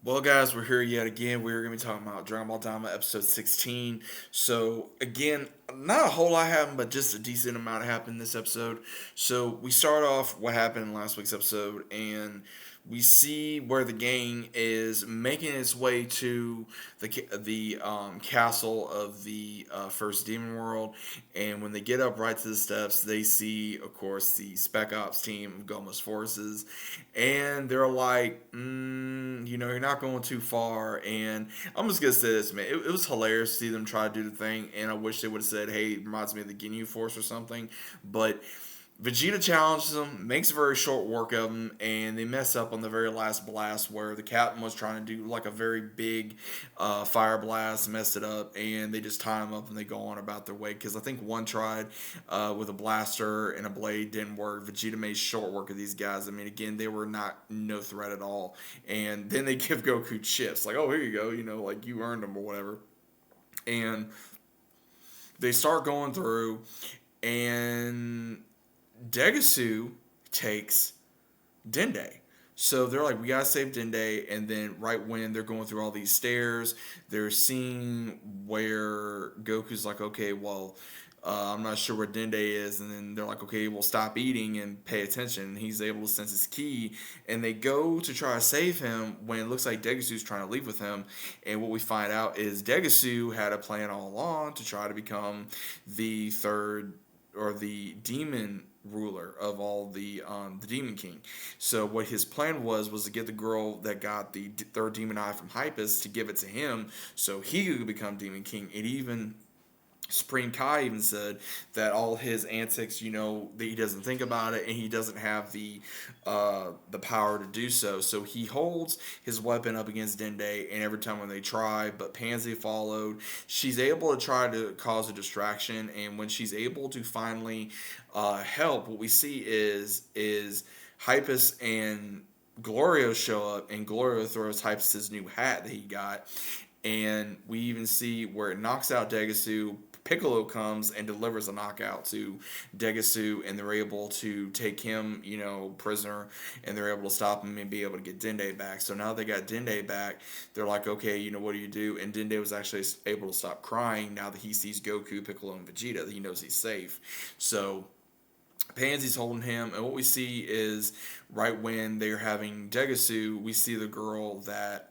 Well, guys, we're here yet again. We're going to be talking about Dragon Ball Daima episode 16. So, again, not a whole lot happened, but just a decent amount happened this episode. So, we start off what happened in last week's episode, and we see where the gang is making its way to the castle of the first demon world. And when they get up right to the steps, they see, of course, the Spec Ops team of Goma's forces, and they're like, you're not going too far. And I'm just gonna say this, man, it was hilarious to see them try to do the thing, and I wish they would have said, hey, it reminds me of the Ginyu Force or something. But Vegeta challenges them, makes very short work of them, and they mess up on the very last blast where the captain was trying to do like a very big fire blast, messed it up, and they just tie them up and they go on about their way. Because I think one tried with a blaster and a blade, didn't work. Vegeta made short work of these guys. I mean, again, they were not no threat at all. And then they give Goku chips, like, oh, here you go, like you earned them or whatever. And they start going through, and Degasu takes Dende. So they're like, we gotta save Dende, and then right when they're going through all these stairs, they're seeing where Goku's like, okay, well, I'm not sure where Dende is, and then they're like, okay, well, stop eating and pay attention. And he's able to sense his ki, and they go to try to save him when it looks like Degasu's trying to leave with him. And what we find out is Degasu had a plan all along to try to become the third or the demon ruler of all the Demon King. So what his plan was to get the girl that got the third demon eye from Hypus to give it to him so he could become Demon King. It even Supreme Kai even said that all his antics, that he doesn't think about it and he doesn't have the power to do so. So he holds his weapon up against Dende, and every time when they try, but Pansy followed, she's able to try to cause a distraction, and when she's able to finally help, what we see is Hypus and Glorio show up, and Glorio throws Hypus' new hat that he got, and we even see where it knocks out Degasu. Piccolo comes and delivers a knockout to Degasu, and they're able to take him, prisoner, and they're able to stop him and be able to get Dende back. So now they got Dende back. They're like, okay, what do you do? And Dende was actually able to stop crying now that he sees Goku, Piccolo, and Vegeta. He knows he's safe. So Pansy's holding him, and what we see is right when they're having Degasu, we see the girl that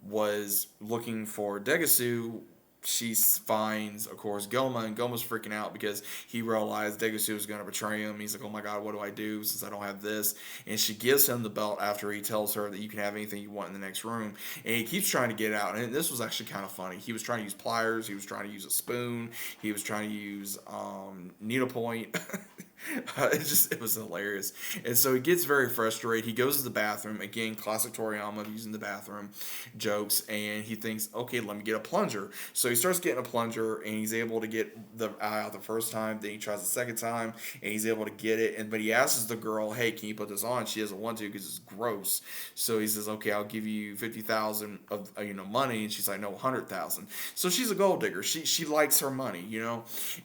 was looking for Degasu. She finds, of course, Goma, and Goma's freaking out because he realized Degasu was going to betray him. He's like, oh my god, what do I do since I don't have this? And she gives him the belt after he tells her that you can have anything you want in the next room. And he keeps trying to get out. And this was actually kind of funny. He was trying to use pliers. He was trying to use a spoon. He was trying to use needlepoint. It was hilarious. And so he gets very frustrated. He goes to the bathroom. Again, classic Toriyama using the bathroom jokes. And he thinks, okay, let me get a plunger. So he starts getting a plunger, and he's able to get the eye out the first time. Then he tries the second time, and he's able to get it. But he asks the girl, hey, can you put this on? She doesn't want to because it's gross. So he says, okay, I'll give you 50,000 of money. And she's like, no, 100,000. So she's a gold digger. She likes her money,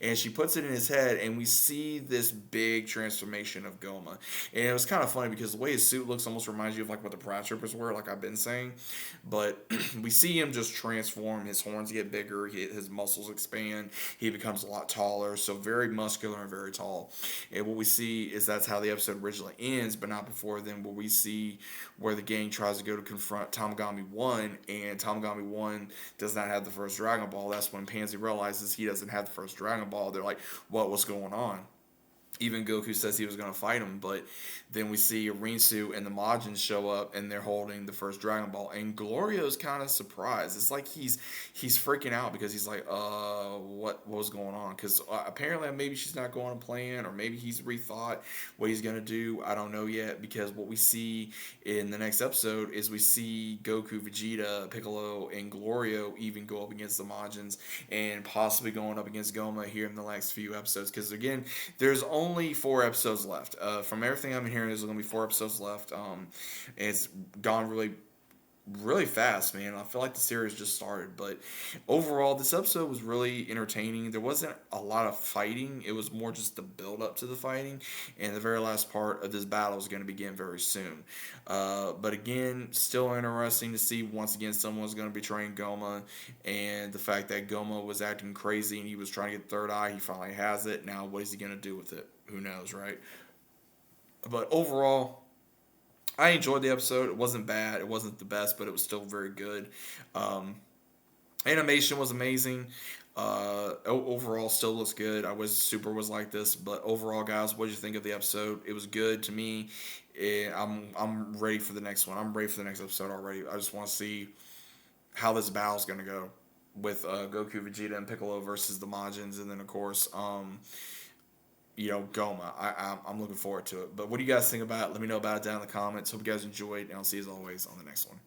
and she puts it in his head, and we see this big transformation of Goma. And it was kind of funny because the way his suit looks almost reminds you of like what the Pride Troopers were, like I've been saying. But we see him just transform. His horns get bigger, his muscles expand, he becomes a lot taller, so very muscular and very tall. And what we see is that's how the episode originally ends, but not before then, where we see where the gang tries to go to confront Tamagami 1, and Tamagami 1 does not have the first Dragon Ball. That's when Pansy realizes he doesn't have the first Dragon Ball. They're like, what's going on? Even Goku says he was going to fight him, but then we see Rinsu and the Majins show up, and they're holding the first Dragon Ball, and Glorio's kind of surprised. It's like he's freaking out because he's like, what was going on? Because apparently maybe she's not going to plan, or maybe he's rethought what he's going to do. I don't know yet, because what we see in the next episode is we see Goku, Vegeta, Piccolo, and Glorio even go up against the Majins, and possibly going up against Goma here in the next few episodes. Because again, there's only 4 episodes left. From everything I'm hearing, there's going to be 4 episodes left. It's gone really really fast, man. I feel like the series just started, but overall, this episode was really entertaining. There wasn't a lot of fighting; it was more just the build up to the fighting, and the very last part of this battle is going to begin very soon. But again, still interesting to see once again someone's going to be betraying Goma, and the fact that Goma was acting crazy and he was trying to get third eye. He finally has it. Now, what is he going to do with it? Who knows, right? But overall, I enjoyed the episode. It wasn't bad. It wasn't the best, but it was still very good. Um, Animation was amazing. Overall, still looks good. I was Super was like this, but overall, guys, what did you think of the episode? It was good to me. I'm ready for the next one. I'm ready for the next episode already. I just want to see how this battle's gonna go with Goku, Vegeta, and Piccolo versus the Majins, and then of course, Goma. I'm looking forward to it. But what do you guys think about it? Let me know about it down in the comments. Hope you guys enjoyed, and I'll see you as always on the next one.